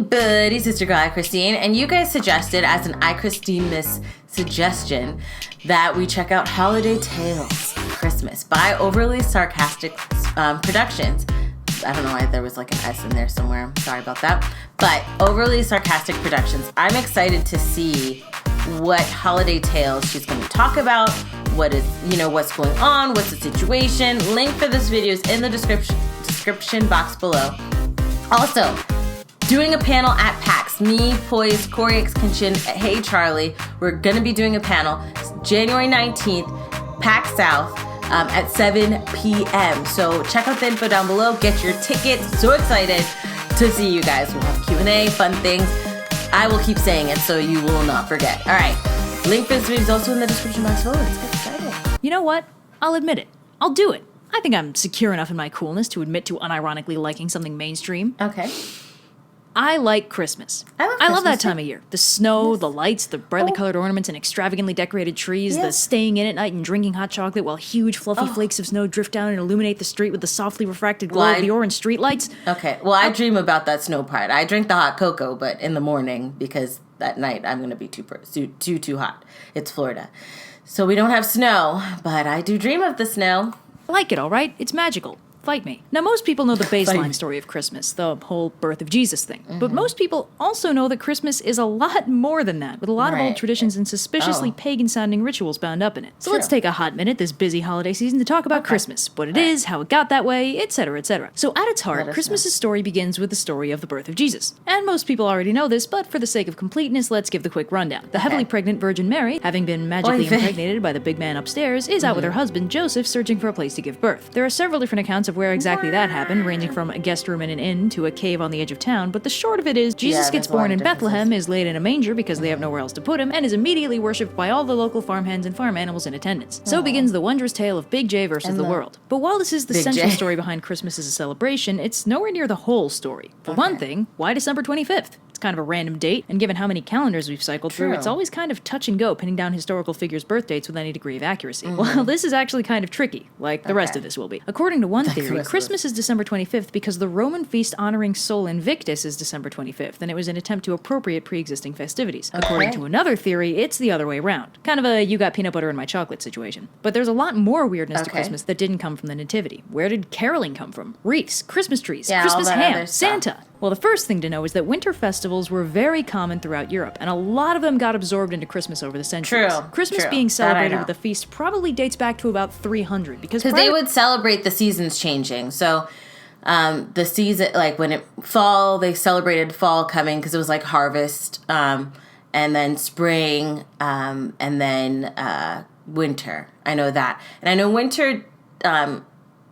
buddy, sister girl AyChristene, and you guys suggested as an AyChristene suggestion that we check out Holiday Tales Christmas by Overly Sarcastic Productions. I don't know why there was like an S in there somewhere. I'm sorry about that. But Overly Sarcastic Productions. I'm excited to see what holiday tales she's going to talk about. What is, what's going on? What's the situation? Link for this video is in the description box below. Also, doing a panel at PAX. Me, Poise, Corey X Kinchin, Hey Charlie. We're going to be doing a panel January 19th, PAX South. At 7 p.m. So check out the info down below. Get your tickets. So excited to see you guys. We'll have Q&A, fun things. I will keep saying it so you will not forget. All right. Link for this video is also in the description box below. Let's get started. You know what? I'll admit it. I'll do it. I think I'm secure enough in my coolness to admit to unironically liking something mainstream. Okay. I like Christmas. I love that time of year. The snow, the lights, the brightly colored ornaments and extravagantly decorated trees, the staying in at night and drinking hot chocolate while huge fluffy flakes of snow drift down and illuminate the street with the softly refracted glow of the orange street lights. Okay, well, I dream about that snow part. I drink the hot cocoa, but in the morning, because at night I'm going to be too hot. It's Florida. So we don't have snow, but I do dream of the snow. I like it, all right? It's magical. Fight me. Now, most people know the baseline story of Christmas, the whole birth of Jesus thing. Mm-hmm. But most people also know that Christmas is a lot more than that, with a lot of old traditions and suspiciously pagan-sounding rituals bound up in it. So let's take a hot minute this busy holiday season to talk about Christmas, what it is, how it got that way, etc., etc. So at its heart, Christmas's story begins with the story of the birth of Jesus. And most people already know this, but for the sake of completeness, let's give the quick rundown. The heavily pregnant Virgin Mary, having been magically impregnated by the big man upstairs, is out with her husband Joseph searching for a place to give birth. There are several different accounts of where exactly that happened, ranging from a guest room in an inn to a cave on the edge of town, but the short of it is, Jesus gets born in Bethlehem, is laid in a manger because they have nowhere else to put him, and is immediately worshipped by all the local farmhands and farm animals in attendance. So begins the wondrous tale of Big J versus the world. But while this is the central story behind Christmas as a celebration, it's nowhere near the whole story. For one thing, why December 25th? It's kind of a random date, and given how many calendars we've cycled through, it's always kind of touch and go pinning down historical figures' birth dates with any degree of accuracy. Well, this is actually kind of tricky, like the rest of this will be. According to one theory, Christmas is December 25th because the Roman feast honoring Sol Invictus is December 25th, and it was an attempt to appropriate pre-existing festivities. According to another theory, it's the other way around. Kind of a you got peanut butter in my chocolate situation. But there's a lot more weirdness to Christmas that didn't come from the Nativity. Where did caroling come from? Wreaths, Christmas trees, Christmas ham, Santa. Well, the first thing to know is that winter festivals were very common throughout Europe, and a lot of them got absorbed into Christmas over the centuries. Christmas being celebrated with a feast probably dates back to about 300, because they would celebrate the seasons changing. So the season, like when it fall, they celebrated fall coming because it was like harvest, and then spring, and then winter. I know that. And I know winter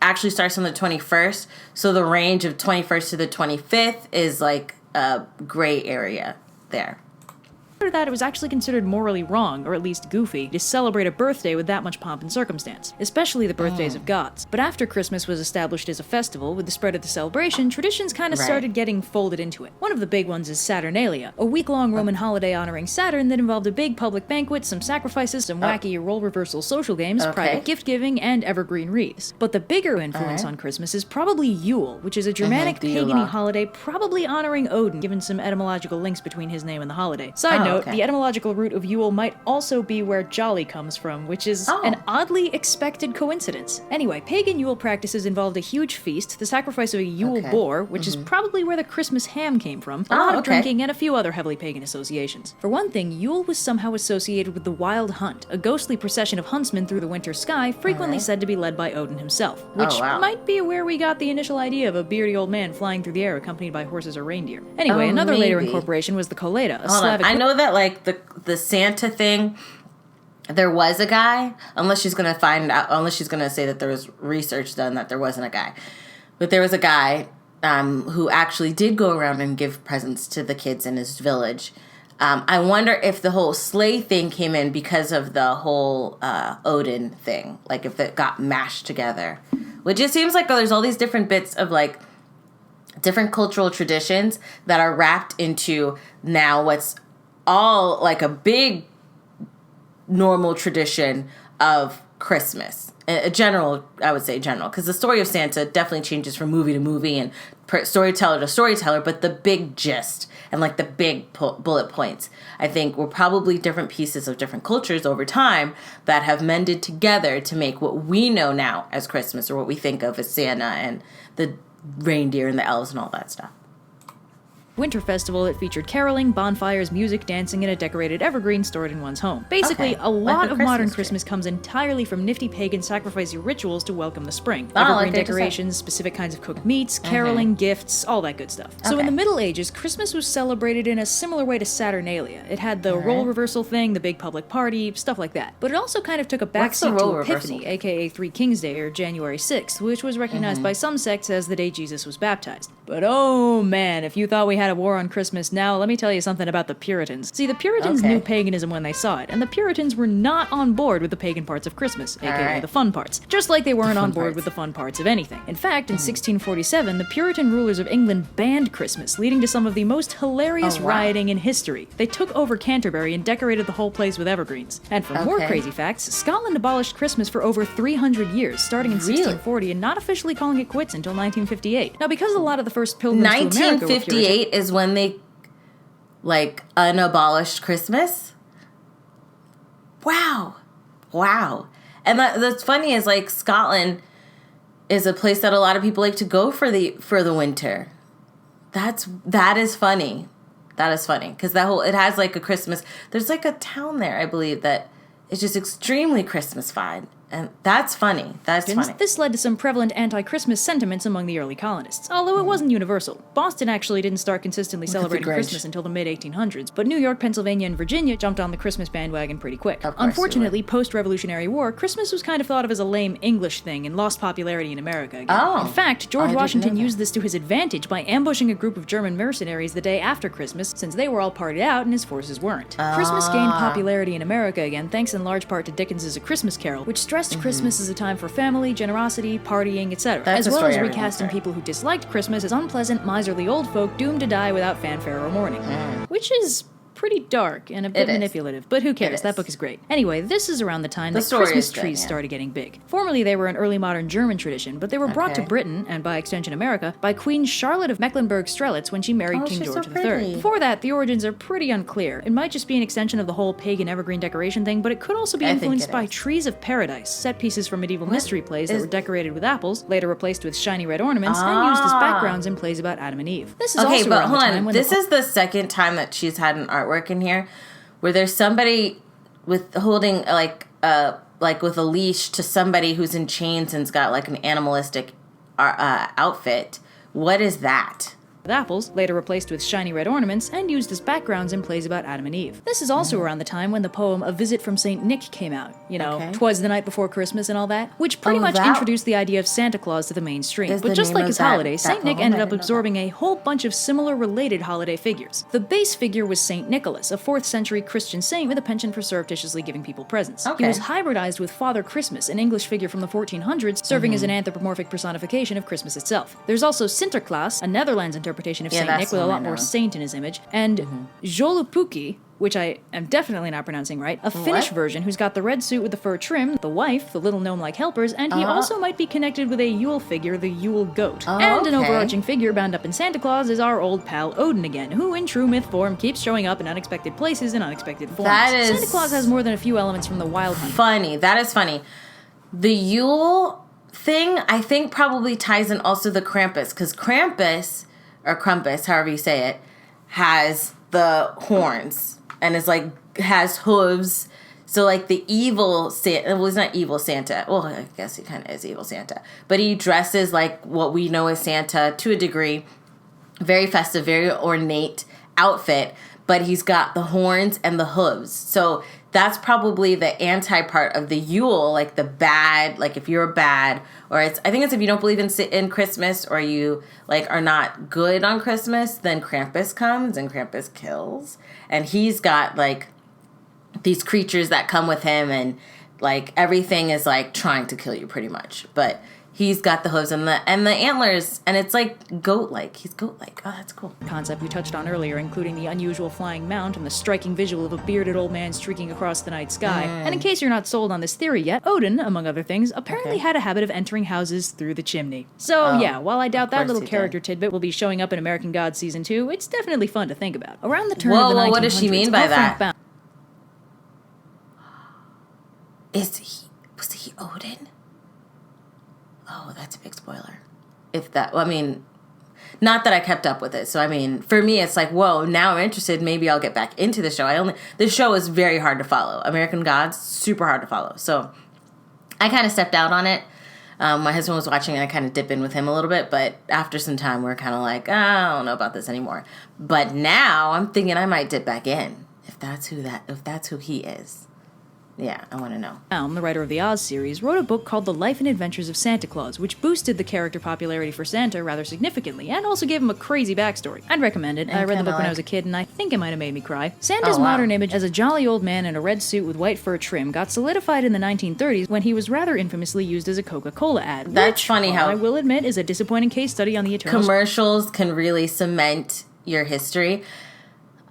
actually starts on the 21st, so the range of 21st to the 25th is like a gray area there. After that, it was actually considered morally wrong, or at least goofy, to celebrate a birthday with that much pomp and circumstance, especially the birthdays of gods. But after Christmas was established as a festival, with the spread of the celebration, traditions kind of started getting folded into it. One of the big ones is Saturnalia, a week-long Roman holiday honoring Saturn that involved a big public banquet, some sacrifices, some wacky role reversal social games, private gift-giving, and evergreen wreaths. But the bigger influence on Christmas is probably Yule, which is a Germanic pagan-y holiday probably honoring Odin, given some etymological links between his name and the holiday. Side note, the etymological root of Yule might also be where jolly comes from, which is an oddly expected coincidence. Anyway, pagan Yule practices involved a huge feast, the sacrifice of a Yule boar, which is probably where the Christmas ham came from, a lot of drinking, and a few other heavily pagan associations. For one thing, Yule was somehow associated with the Wild Hunt, a ghostly procession of huntsmen through the winter sky, frequently said to be led by Odin himself, which might be where we got the initial idea of a beardy old man flying through the air accompanied by horses or reindeer. Anyway, another later incorporation was the Koleda, a Slavic... I know that, like, the Santa thing, there was a guy, unless she's going to say that there was research done that there wasn't a guy. But there was a guy who actually did go around and give presents to the kids in his village. I wonder if the whole sleigh thing came in because of the whole Odin thing, like if it got mashed together. Which it seems like there's all these different bits of like different cultural traditions that are wrapped into now what's all like a big normal tradition of Christmas A general, I would say general, because the story of Santa definitely changes from movie to movie and storyteller to storyteller, but the big gist and like the big bullet points, I think, were probably different pieces of different cultures over time that have mended together to make what we know now as Christmas, or what we think of as Santa and the reindeer and the elves and all that stuff. Winter festival, it featured caroling, bonfires, music, dancing, and a decorated evergreen stored in one's home. Basically, a lot of modern Christmas comes entirely from nifty pagan sacrificey rituals to welcome the spring. Evergreen decorations, specific kinds of cooked meats, caroling, gifts, all that good stuff. So in the Middle Ages, Christmas was celebrated in a similar way to Saturnalia. It had the role reversal thing, the big public party, stuff like that. But it also kind of took a backseat to Epiphany, aka Three Kings Day, or January 6th, which was recognized by some sects as the day Jesus was baptized. But oh man, if you thought we had a war on Christmas now, let me tell you something about the Puritans. See, the Puritans knew paganism when they saw it, and the Puritans were not on board with the pagan parts of Christmas, aka the fun parts, just like they weren't on board with the fun parts of anything. In fact, in 1647, the Puritan rulers of England banned Christmas, leading to some of the most hilarious rioting in history. They took over Canterbury and decorated the whole place with evergreens. And for more crazy facts, Scotland abolished Christmas for over 300 years, starting in 1640 and not officially calling it quits until 1958. Now, because a lot of the first pilgrims to America were Puritan, 1958 is when they, like, unabolished Christmas? Wow. And that's funny is, like, Scotland is a place that a lot of people like to go for the winter. That is funny. That is funny. Because it has, like, a Christmas, there's, like, a town there, I believe, that is just extremely Christmas-fied. And that's funny. That's funny. This led to some prevalent anti-Christmas sentiments among the early colonists, although it wasn't universal. Boston actually didn't start consistently celebrating Christmas until the mid-1800s, but New York, Pennsylvania, and Virginia jumped on the Christmas bandwagon pretty quick. Unfortunately, post-Revolutionary War, Christmas was kind of thought of as a lame English thing and lost popularity in America again. In fact, George Washington used this to his advantage by ambushing a group of German mercenaries the day after Christmas, since they were all partied out and his forces weren't. Christmas gained popularity in America again, thanks in large part to Dickens's A Christmas Carol, which stressed Christmas is a time for family, generosity, partying, etc., as well as recasting people who disliked Christmas as unpleasant, miserly old folk doomed to die without fanfare or mourning. Which is pretty dark and a bit manipulative, but who cares? That book is great. Anyway, this is around the time that Christmas trees started getting big. Formerly, they were an early modern German tradition, but they were brought to Britain, and by extension America, by Queen Charlotte of Mecklenburg-Strelitz when she married King George III. Before that, the origins are pretty unclear. It might just be an extension of the whole pagan evergreen decoration thing, but it could also be influenced by trees of paradise, set pieces from medieval mystery plays that were decorated with apples, later replaced with shiny red ornaments, and used as backgrounds in plays about Adam and Eve. This is also around the time when this is the second time that she's had an artwork in here where there's somebody with holding like with a leash to somebody who's in chains and's got like an animalistic outfit. What is that? With apples, later replaced with shiny red ornaments, and used as backgrounds in plays about Adam and Eve. This is also around the time when the poem A Visit from St. Nick came out. You know, 'Twas the Night Before Christmas and all that, which pretty much introduced the idea of Santa Claus to the mainstream. But just like his holiday, St. Nick ended up absorbing a whole bunch of similar related holiday figures. The base figure was St. Nicholas, a 4th century Christian saint with a penchant for surreptitiously giving people presents. He was hybridized with Father Christmas, an English figure from the 1400s, serving as an anthropomorphic personification of Christmas itself. There's also Sinterklaas, a Netherlands interpretation of Saint Nick with a lot more saint in his image, and Joulupuki, which I am definitely not pronouncing right, a Finnish version who's got the red suit with the fur trim, the wife, the little gnome-like helpers, and he also might be connected with a Yule figure, the Yule goat. And an overarching figure bound up in Santa Claus is our old pal Odin again, who in true myth form keeps showing up in unexpected places and unexpected forms. Santa Claus has more than a few elements from the Wild Hunt. Funny. That is funny. The Yule thing, I think, probably ties in also the Krampus, because Krampus, or Krampus, however you say it, has the horns and is like, has hooves. So like the evil Santa, well, he's not evil Santa. Well, I guess he kind of is evil Santa, but he dresses like what we know as Santa to a degree. Very festive, very ornate outfit, but he's got the horns and the hooves. So that's probably the anti part of the Yule, like the bad, like if you're bad, or I think it's if you don't believe in Christmas, or you like are not good on Christmas, then Krampus comes and Krampus kills. And he's got like these creatures that come with him, and like everything is like trying to kill you pretty much. But He's got the hooves and the antlers, and it's like goat-like. He's goat-like. Oh, that's cool. Concept we touched on earlier, including the unusual flying mount and the striking visual of a bearded old man streaking across the night sky. And in case you're not sold on this theory yet, Odin, among other things, apparently had a habit of entering houses through the chimney. So yeah, while I doubt that little character tidbit will be showing up in American Gods Season 2, it's definitely fun to think about. Around the turn of the 1900s, what does she mean by that? Was he Odin? Oh, that's a big spoiler. Not that I kept up with it. So, for me, it's like, whoa, now I'm interested. Maybe I'll get back into the show. This show is very hard to follow. American Gods, super hard to follow. So, I kind of stepped out on it. My husband was watching, and I kind of dip in with him a little bit. But after some time, we're kind of like, I don't know about this anymore. But now I'm thinking I might dip back in if that's who he is. Yeah, I want to know. The writer of the Oz series, wrote a book called The Life and Adventures of Santa Claus, which boosted the character popularity for Santa rather significantly, and also gave him a crazy backstory. I'd recommend it. I read the book when I was a kid, and I think it might have made me cry. Santa's modern image as a jolly old man in a red suit with white fur trim got solidified in the 1930s when he was rather infamously used as a Coca-Cola ad. That's funny how I will admit is a disappointing case study on the eternal commercials can really cement your history.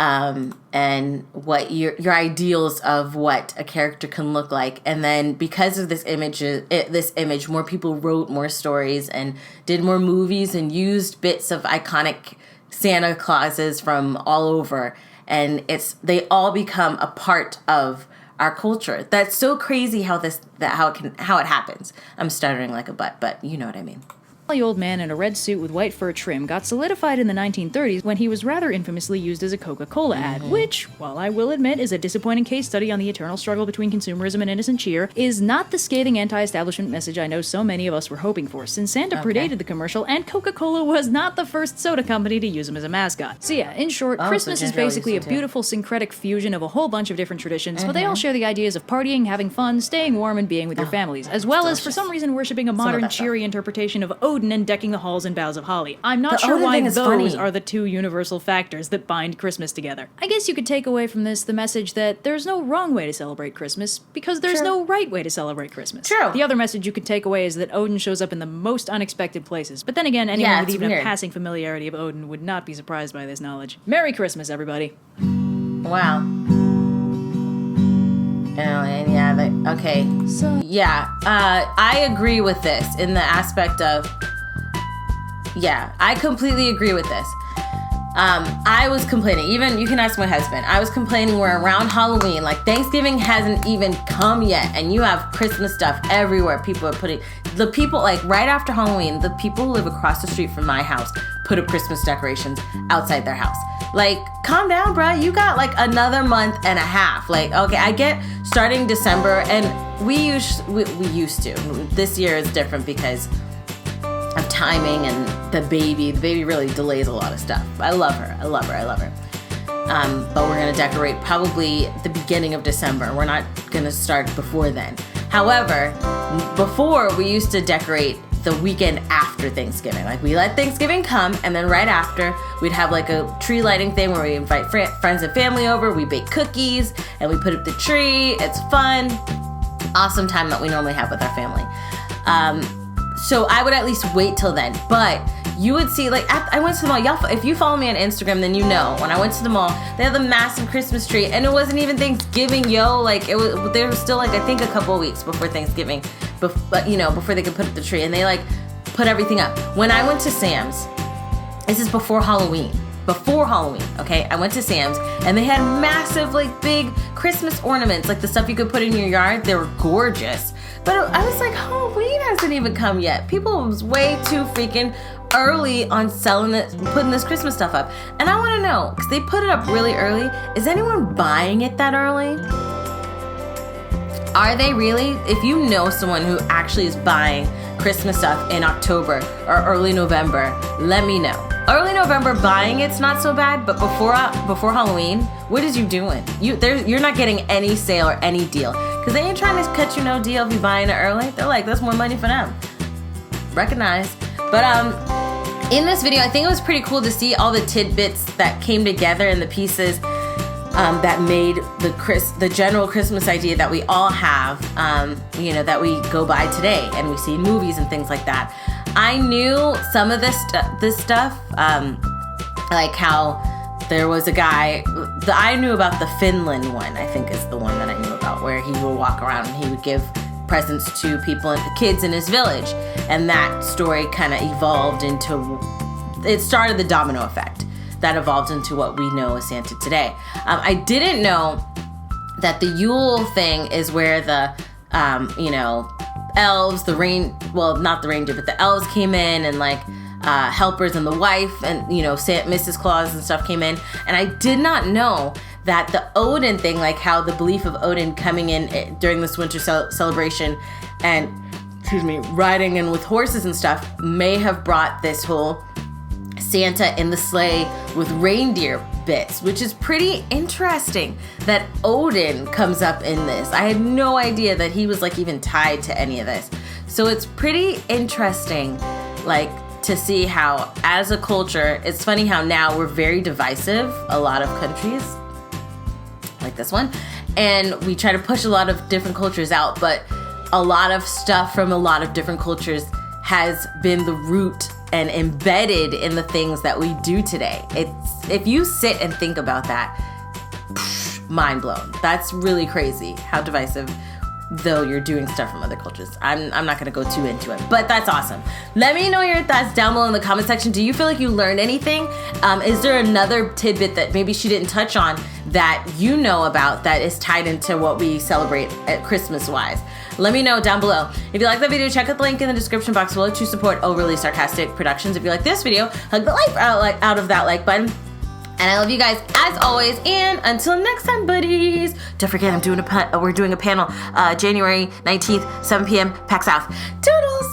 And what your ideals of what a character can look like, and then because of this image, more people wrote more stories and did more movies and used bits of iconic Santa Clauses from all over, and they all become a part of our culture. That's so crazy how it happens. I'm stuttering like a butt, but you know what I mean. The old man in a red suit with white fur trim got solidified in the 1930s when he was rather infamously used as a Coca-Cola ad, which, while I will admit is a disappointing case study on the eternal struggle between consumerism and innocent cheer, is not the scathing anti-establishment message I know so many of us were hoping for, since Santa predated the commercial and Coca-Cola was not the first soda company to use him as a mascot. So yeah, in short, Christmas is basically a beautiful syncretic fusion of a whole bunch of different traditions, but they all share the ideas of partying, having fun, staying warm, and being with your families, as well as, for some reason, worshipping a modern, cheery interpretation of Odin and decking the halls in boughs of holly. I'm not sure why those are the two universal factors that bind Christmas together. I guess you could take away from this the message that there's no wrong way to celebrate Christmas because there's no right way to celebrate Christmas. True. The other message you could take away is that Odin shows up in the most unexpected places. But then again, anyone with even a passing familiarity of Odin would not be surprised by this knowledge. Merry Christmas, everybody. Wow. I agree with this in the aspect of, I completely agree with this. I was complaining, even, you can ask my husband, I was complaining we're around Halloween, like Thanksgiving hasn't even come yet, and you have Christmas stuff everywhere. People are like right after Halloween, the people who live across the street from my house put up Christmas decorations outside their house. Like, calm down, bruh. You got like another month and a half. Like, okay, I get starting December, and we used to. This year is different because of timing and the baby. The baby really delays a lot of stuff. I love her. But we're going to decorate probably the beginning of December. We're not going to start before then. However, before we used to decorate the weekend after Thanksgiving. Like, we let Thanksgiving come, and then right after, we'd have like a tree lighting thing where we invite friends and family over, we bake cookies, and we put up the tree. It's fun. Awesome time that we normally have with our family. So I would at least wait till then. But you would see, like, I went to the mall. Y'all, if you follow me on Instagram, then you know. When I went to the mall, they had the massive Christmas tree, and it wasn't even Thanksgiving, yo. Like, there was still, like, I think a couple of weeks before Thanksgiving, before they could put up the tree, and they, like, put everything up. When I went to Sam's, this is before Halloween, okay? I went to Sam's, and they had massive, like, big Christmas ornaments, like the stuff you could put in your yard. They were gorgeous. But I was like, Halloween hasn't even come yet. People was way too freaking early on selling it, putting this Christmas stuff up. And I want to know, because they put it up really early, is anyone buying it that early? Are they really? If you know someone who actually is buying Christmas stuff in October or early November, let me know. Early November buying it's not so bad, but before Halloween, what is you doing? You're not getting any sale or any deal, because they ain't trying to cut you no deal if you buying it early. They're like, that's more money for them. Recognize. But in this video, I think it was pretty cool to see all the tidbits that came together and the pieces. that made the general Christmas idea that we all have, that we go by today and we see in movies and things like that. I knew some of this stuff, like how there was a guy, I knew about the Finland one, I think is the one that I knew about, where he would walk around and he would give presents to people and kids in his village. And that story kind of evolved into, it started the domino effect that evolved into what we know as Santa today. I didn't know that the Yule thing is where the, elves, not the reindeer, but the elves came in, and like helpers and the wife and, Mrs. Claus and stuff came in. And I did not know that the Odin thing, like how the belief of Odin coming in during this winter celebration and, riding in with horses and stuff may have brought this whole Santa in the sleigh with reindeer bits, which is pretty interesting that Odin comes up in this. I had no idea that he was like even tied to any of this. So it's pretty interesting, like, to see how as a culture, it's funny how now we're very divisive, a lot of countries like this one, and we try to push a lot of different cultures out, but a lot of stuff from a lot of different cultures has been the root and embedded in the things that we do today. If you sit and think about that, mind blown. That's really crazy how divisive, though you're doing stuff from other cultures. I'm not gonna go too into it, but that's awesome. Let me know your thoughts down below in the comment section. Do you feel like you learned anything? Is there another tidbit that maybe she didn't touch on that you know about that is tied into what we celebrate at Christmas wise? Let me know down below. If you like the video, check out the link in the description box below to support Overly Sarcastic Productions. If you like this video, hug the life out of that like button. And I love you guys as always. And until next time, buddies. Don't forget, we're doing a panel January 19th, 7 p.m. Pack South. Toodles!